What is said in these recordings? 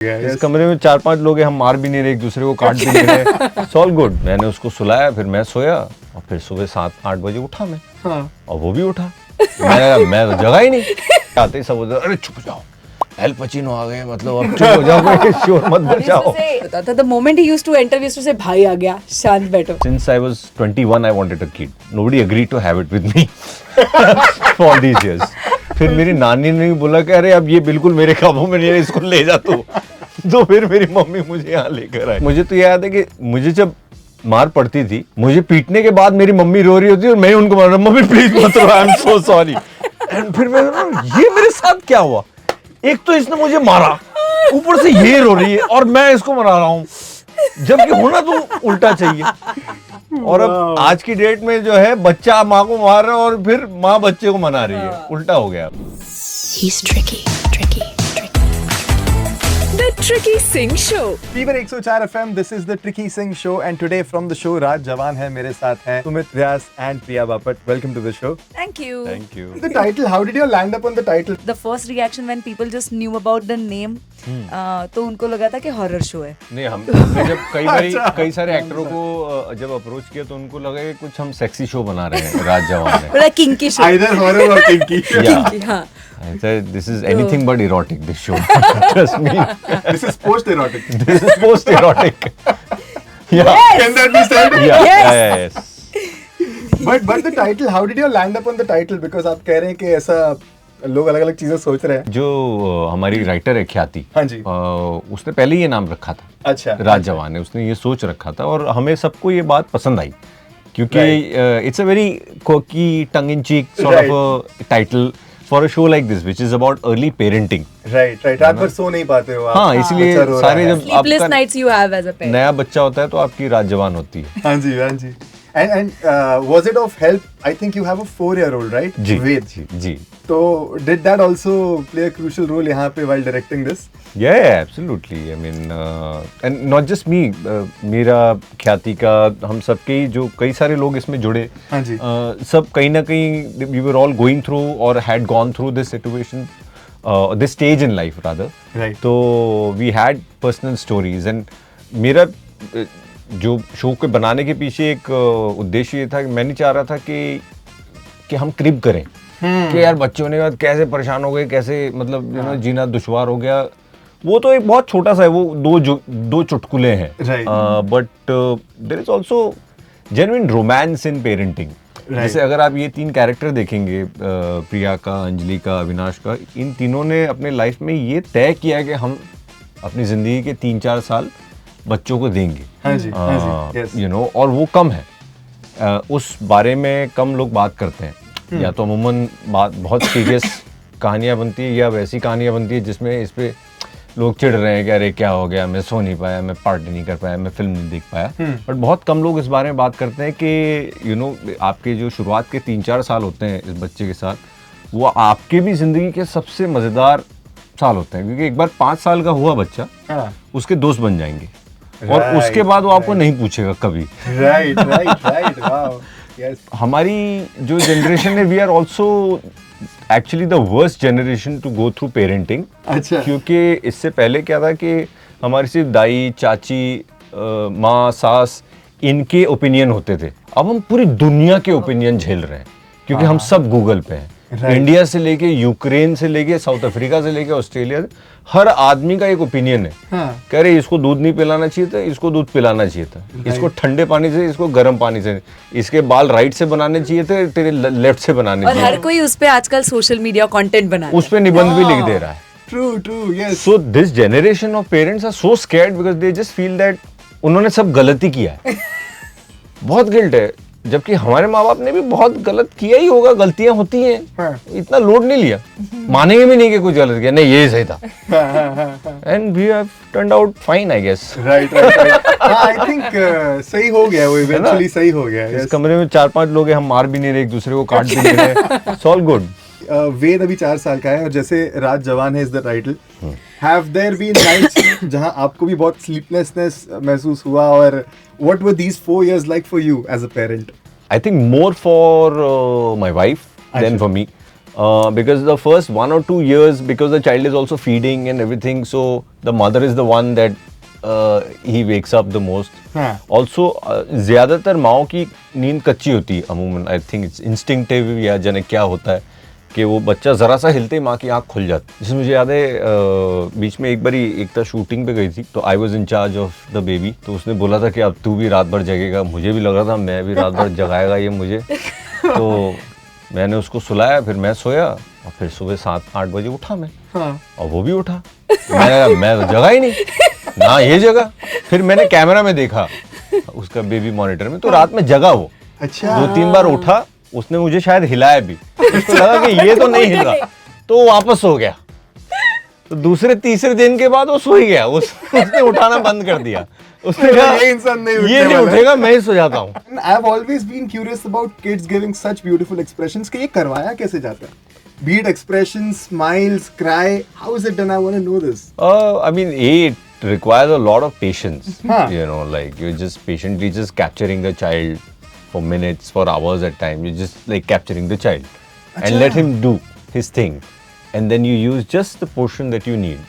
इस कमरे में 4-5 लोग हैं, हम मार भी नहीं रहे, एक दूसरे को काट भी नहीं रहे, इट्स ऑल गुड। मैंने उसको सुलाया, फिर मैं सोया और फिर सुबह 7-8 बजे उठा मैं। हाँ। और वो भी उठा। मैं तो जगा ही नहीं। आते ही सब उधर, अरे चुप जाओ, एल पचिनो आ गए, मतलब अब चुप हो जाओ, कोई शोर मत बचाओ। The moment he used to enter, we used to say, भाई आ गया, शांत बैठो। Since I was 21, I wanted a kid. Nobody agreed to have it with me for all these years. फिर मेरी नानी ने बोला कि अरे अब ये बिल्कुल मेरे काबू में नहीं है, इसको ले जा तू। तो फिर मेरी मम्मी मुझे यहाँ लेकर आई। मुझे तो याद है कि मुझे जब मार पड़ती थी, मुझे पीटने के बाद मेरी मम्मी रो रही होती और मैं उनको मार रहा, मम्मी प्लीज मत रो, I am so sorry. And फिर मैं ये मेरे साथ क्या हुआ? एक तो इसने मुझे मारा, ऊपर से ये रो रही है और मैं इसको मरा रहा हूँ, जबकि होना तो उल्टा चाहिए। और अब आज की डेट में जो है, बच्चा माँ को मार रहा है और फिर माँ बच्चे को मना रही है, उल्टा हो गया। He's tricky. The Tricky Singh Show. Fever 104 FM, this is the Tricky Singh Show and today from the show राज जवान है, मेरे साथ हैं सुमित व्यास and Priya Bapat. Welcome to the show. Thank you. Thank you. The title, how did you land up on the title? The first reaction when people just knew about the name, तो उनको लगा था कि हॉरर शो है। नहीं, हमने जब अच्छा। कई सारे एक्टरों को जब अप्रोच किया तो उनको लगा कि कुछ हम सेक्सी शो बना रहे हैं राज जवान में। बड़ा kinky show. Either horror or kinky. Kinky, हाँ। I said, this is anything but erotic, this show. Trust me. This is post-erotic. This is post-erotic. Yeah. Can that be said? Yes. But the title, how did you land up on the title? Because आप कह रहे हैं कि ऐसा लोग अलग-अलग चीजें सोच रहे हैं. जो हमारी राइटर है ख्याति, हाँ जी. उसने पहले ये नाम रखा था। अच्छा. राज जवान है, उसने ये सोच रखा था और हमें सबको ये बात पसंद आई क्योंकि it's a very quirky, tongue in cheek sort of a title for a show like this, which is about early parenting. Right. रात भर सो नहीं पाते हो आप. हाँ, इसलिए बच्चा रो सारे रहा है. जब Sleepless आपका nights you have as a parent. नया बच्चा होता है तो आपकी रात जवान होती है। हाँ जी. And was it of help? I think you have a 4-year-old, right? Ji Ved. Ji. So did that also play a crucial role यहाँ पे while directing this? Yeah, absolutely. I mean, and not just me. मेरा ख्याति का, हम सबके ही जो कई सारे लोग इसमें जुड़े, हाँ जी. सब कहीं ना कहीं we were all going through or had gone through this situation, this stage in life rather. Right. तो we had personal stories and मेरा जो शो के बनाने के पीछे एक उद्देश्य ये था कि मैं नहीं चाह रहा था कि हम क्रिब करें कि यार बच्चे होने के बाद कैसे परेशान हो गए, कैसे मतलब जीना दुश्वार हो गया। वो तो एक बहुत छोटा सा है, वो दो चुटकुले हैं। But there is also genuine romance in parenting. जैसे अगर आप ये 3 कैरेक्टर देखेंगे, प्रिया का, अंजलि का, अविनाश का, इन तीनों ने अपने लाइफ में ये तय किया कि हम अपनी जिंदगी के 3-4 साल बच्चों को देंगे। हाँ जी, yes. यू नो, और वो कम है, उस बारे में कम लोग बात करते हैं। या तो अमूमन बात बहुत सीरियस कहानियाँ बनती है या वैसी कहानियाँ बनती है जिसमें इस पे लोग चिढ़ रहे हैं कि अरे क्या हो गया, मैं सो नहीं पाया, मैं पार्टी नहीं कर पाया, मैं फिल्म नहीं देख पाया। बट बहुत कम लोग इस बारे में बात करते हैं कि यू नो, आपके जो शुरुआत के 3-4 साल होते हैं इस बच्चे के साथ, वो आपके भी ज़िंदगी के सबसे मज़ेदार साल होते हैं, क्योंकि एक बार 5 साल का हुआ बच्चा, उसके दोस्त बन जाएंगे और उसके बाद वो आपको नहीं पूछेगा कभी। Right, wow, yes. हमारी जो जनरेशन है, we are also actually the worst generation to go through parenting. अच्छा। क्योंकि इससे पहले क्या था कि हमारी सिर्फ दाई, चाची, माँ, सास, इनके ओपिनियन होते थे। अब हम पूरी दुनिया के ओपिनियन झेल रहे हैं क्योंकि हम सब गूगल पे हैं। इंडिया से लेके, यूक्रेन से लेके, साउथ अफ्रीका से लेके, ऑस्ट्रेलिया, हर आदमी का एक ओपिनियन है। कह रहे इसको दूध नहीं पिलाना चाहिए था, इसको दूध पिलाना चाहिए था, इसको ठंडे पानी से, इसको गर्म पानी से, इसके बाल राइट से बनाने चाहिए थे, तेरे लेफ्ट से बनाने चाहिए। और हर कोई उस पे आजकल सोशल मीडिया कंटेंट बना रहा है, उस पे निबंध भी लिख दे रहा है। True, yes. So this generation of parents are so scared because they just feel that उन्होंने सब गलती किया है। बहुत गिल्ट है, जबकि हमारे माँ बाप ने भी बहुत गलत किया ही होगा, गलतियां होती हैं, इतना लोड नहीं लिया, मानेंगे भी नहीं कि कुछ गलत किया, नहीं ये सही था, and we have turned out fine, I guess. Right. I think सही हो गया, वो इवेंचुअली सही हो गया। इस कमरे में 4-5 लोग हैं, हम मार भी नहीं रहे, एक दूसरे को काट भी नहीं रहे, इट्स ऑल गुड। वेद अभी 4 साल का है और जैसे राज जवान है is the title. Have there been nights जहां आपको भी बहुत स्लीपलेसनेस महसूस हुआ, और whatever these 4 years like for you as a parent? I think more for my wife than for me. Because the first 1 or 2 years, because the child is also feeding and everything, so the mother is the one that he wakes up the most. हाँ. Also, ज़्यादातर माओं की नींद कच्ची होती है अमूमन. I think it's instinctive या जाने क्या होता है कि वो बच्चा ज़रा सा हिलते ही माँ की आँख खुल जाती. जैसे मुझे याद है बीच में एक बारी एक था शूटिंग पे गई थी, तो I was in charge of the baby. तो उसने बोला था कि अब तू भी रात भर जगेगा. मुझे भी लग रहा था मैं भी रात भर जगाएगा ये मुझे. तो मैंने उसको सुलाया, फिर मैं सोया और फिर सुबह 7-8 बजे उठा मैं. हाँ. और वो भी उठा. मैं तो जगा ही नहीं ना ये जगह. फिर मैंने कैमरा में देखा उसका बेबी मॉनिटर में, तो रात में जगा वो. अच्छा. 2-3 बार उठा, उसने मुझे शायद हिलाया भी. उसको लगा कि ये तो नहीं हिल रहा, तो वो वापस सो गया. तो दूसरे तीसरे दिन के बाद वो सो ही गया. उसने उठाना बंद कर दिया. उसने कहा ये इंसान नहीं ये नहीं उठेगा, मैं ही सो जाता हूँ. I've always been curious about kids giving such beautiful expressions कि ये करवाया कैसे जाता है? Be it expressions, smiles, cry, how is it done? I want to know this. I mean, it requires a lot of patience. Huh. You know, like you're just patiently just capturing the child for minutes, for hours at time. You're just like capturing the child and let him do his thing, and then you use just the portion that you need.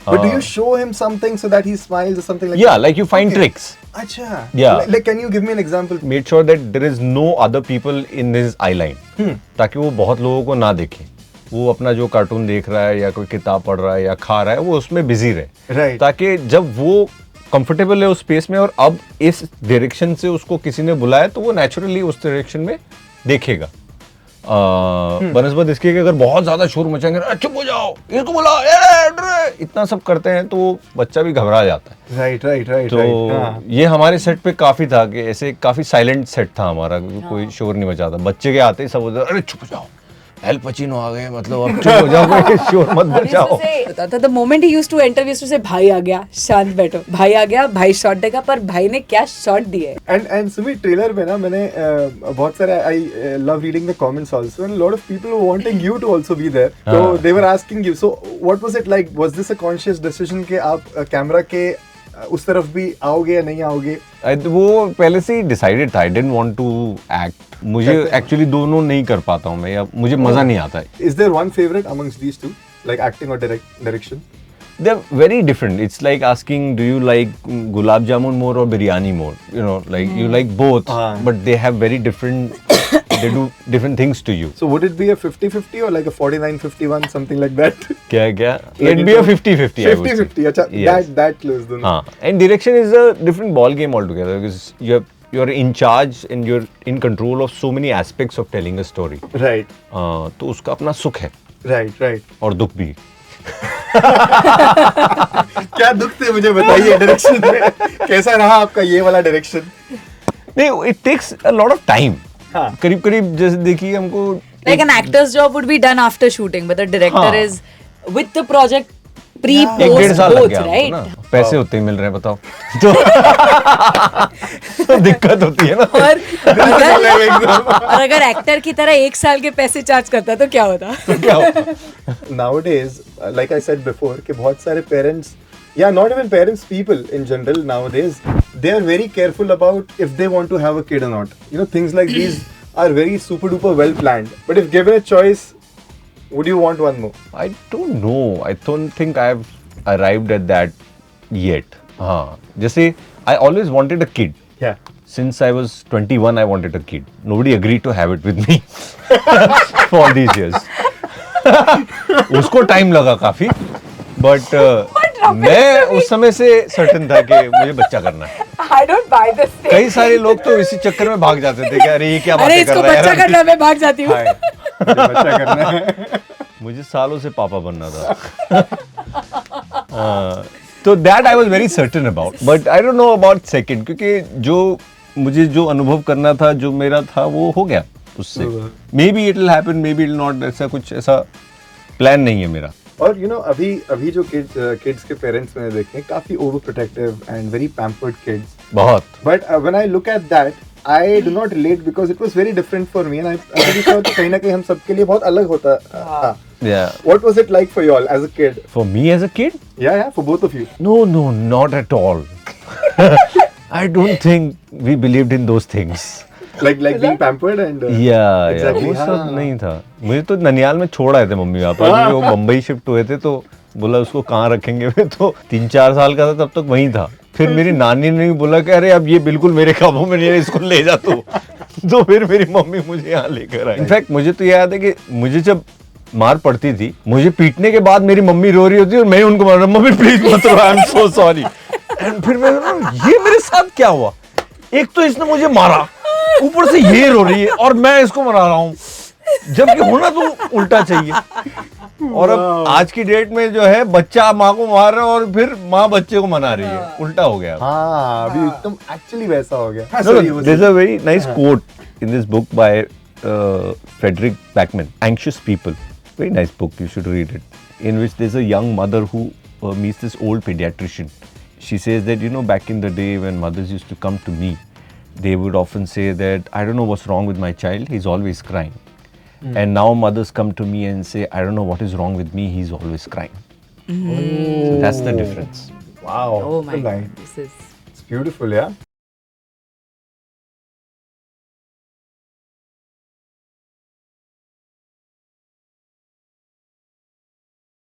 But do you show him something so that he smiles or something like Yeah, that? like you find tricks. Acha. Yeah. Like, can you give me an example? Made sure that there is no other people in his eye line. ताकि वो बहुत लोगों को ना देखे. वो अपना जो कार्टून देख रहा है या कोई किताब पढ़ रहा है या खा रहा है, वो उसमें बिजी रहे. Right. ताकि जब वो कंफर्टेबल है उस स्पेस में और अब इस डायरेक्शन से उसको किसी ने बुलाया, तो वो नेचुरली उस डायरेक्शन में देखेगा. बनस्बत इसके कि अगर बहुत ज्यादा शोर मचाएंगे, चुप हो जाओ, इसको बुलाओ, इतना सब करते हैं, तो बच्चा भी घबरा जाता है. Right. तो ये हमारे सेट पे काफी था कि ऐसे काफी साइलेंट सेट था हमारा. कोई शोर नहीं मचाता. बच्चे के आते ही सब उधर, अरे चुप हो जाओ, एल पचिनो आ गए, मतलब अब चुप हो जाओ, कोई शोर मत मचाओ. The moment he used to enter, we used to say भाई आ गया, शांत बैठो, भाई आ गया, भाई शॉट देगा. पर भाई ने क्या शॉट दिए. And सुमी ट्रेलर में ना मैंने बहुत सारे I love reading the comments also, and a lot of people were wanting you to also be there. So they were asking you. So what was it like? Was this a conscious decision कि आप camera के उस तरफ भी आओगे या नहीं आओगे? वो पहले से ही डिसाइडेड था. I didn't want to act. मुझे एक्चुअली दोनों नहीं कर पाता हूँ मैं, या मुझे मजा नहीं आता है. Is there one favorite amongst these two, like acting or direction? They're very different. It's like asking, do you like gulab jamun more or biryani more? You know, like you like both, but they have very different. They do different things to you. So would it be a 50-50 or like a 49-51, something like that? क्या? It'd be a 50-50. 50-50. अच्छा, Yes. that close दोनों. हाँ. And direction is a different ball game altogether, because you're in charge and you're in control of so many aspects of telling a story. Right. तो उसका अपना सुख है. Right. और दुख भी. क्या दुख थे मुझे बताइए डायरेक्शन में. कैसा रहा आपका ये वाला डायरेक्शन? नहीं, it takes a lot of time. हाँ. करीब जैसे देखिए हमको Like an actor's job would be done after shooting, but the director हाँ. is with the project pre एक डेढ़ post साल लग both, गया हमको right? ना. पैसे होते ही मिल रहे हैं, बताओ. तो दिक्कत होती है ना. और अगर एक्टर की तरह 1 साल के पैसे चार्ज करता तो क्या होता. क्या होता? Nowadays, like I said before, कि बहुत सारे parents, yeah, not even parents, people in general nowadays, they are very careful about if they want to have a kid or not. You know, things like these are very super duper well planned. But if given a choice, would you want one more? I don't know. I don't think I've arrived at that yet. हाँ. जैसे I always wanted a kid. Yeah. Since I was 21, I wanted a kid. Nobody agreed to have it with me for all these years. उसको time लगा काफी, but मैं उस समय से certain था कि मुझे बच्चा करना है. I don't buy this thing. कई सारे लोग तो इसी चक्कर में भाग जाते थे कि अरे ये क्या अरे बातें कर इसको रहा है बच्चा यार. करना, मैं भाग जाती हूँ. हाय. मुझे बच्चा करना है. मुझे सालों से पापा बनना था. तो that I was very certain about, but I don't know about second, क्योंकि जो मुझे जो अनुभव करना था, जो मेरा था, वो हो गया उससे. May be it will happen, may be it will not. ऐसा कुछ ऐसा प्लान नहीं है मेरा. और you know, अभी जो kids के parents मैंने देखे हैं, काफी overprotective and very pampered kids. बहुत. But when I look at that, I do not relate because it was very different for me, and I'm pretty sure कि कहीं ना कहीं हम सबके लिए बहुत अलग होता था. Yeah. What was it like for you all as a kid? For me as a kid? Yeah, for both of you. No, not at all. I don't think we believed in those things. like being pampered and या exactly, वो सब हाँ. नहीं था. मुझे तो ननियाल में छोड़ आए थे मम्मी पापा. अभी वो मुंबई शिफ्ट हुए थे तो बोला उसको कहाँ रखेंगे. मैं तो 3-4 साल का था तब तक वहीं था. फिर मेरी नानी ने भी बोला कि अरे अब ये बिल्कुल मेरे काबू में नहीं है, इसको ले जा तू. तो फिर मेरी मम्मी मुझे यहाँ लेकर आई. इनफैक्ट मुझे तो याद है कि मुझे जब मार पड़ती थी, मुझे पीटने के बाद मेरी मम्मी रो रही होती और मैं उनको मार रहा, मम्मी प्लीज मत रो, I am so sorry. And फिर मैं ये मेरे साथ क्या हुआ. एक तो इसने मुझे मारा, ऊपर से ये रो रही है और मैं इसको मरा रहा हूँ, जबकि होना तो उल्टा चाहिए. और अब आज की डेट में जो है बच्चा माँ को मार रहा है और फिर माँ बच्चे को मना रही है. उल्टा हो गया. हाँ अभी एकदम एक्चुअली वैसा हो गया. No, no, there's a very nice quote in this book by Frederick Backman, Anxious People. Very nice book, you should read it. In which there's a young mother who meets this old pediatrician. She says that, you know, back in the day when mothers used to come to me, they would often say that, I don't know what's wrong with my child, he's always crying. And now mothers come to me and say, I don't know what is wrong with me, he's always crying. So that's the difference. Wow. Oh my good line. God, this is It's beautiful, yeah.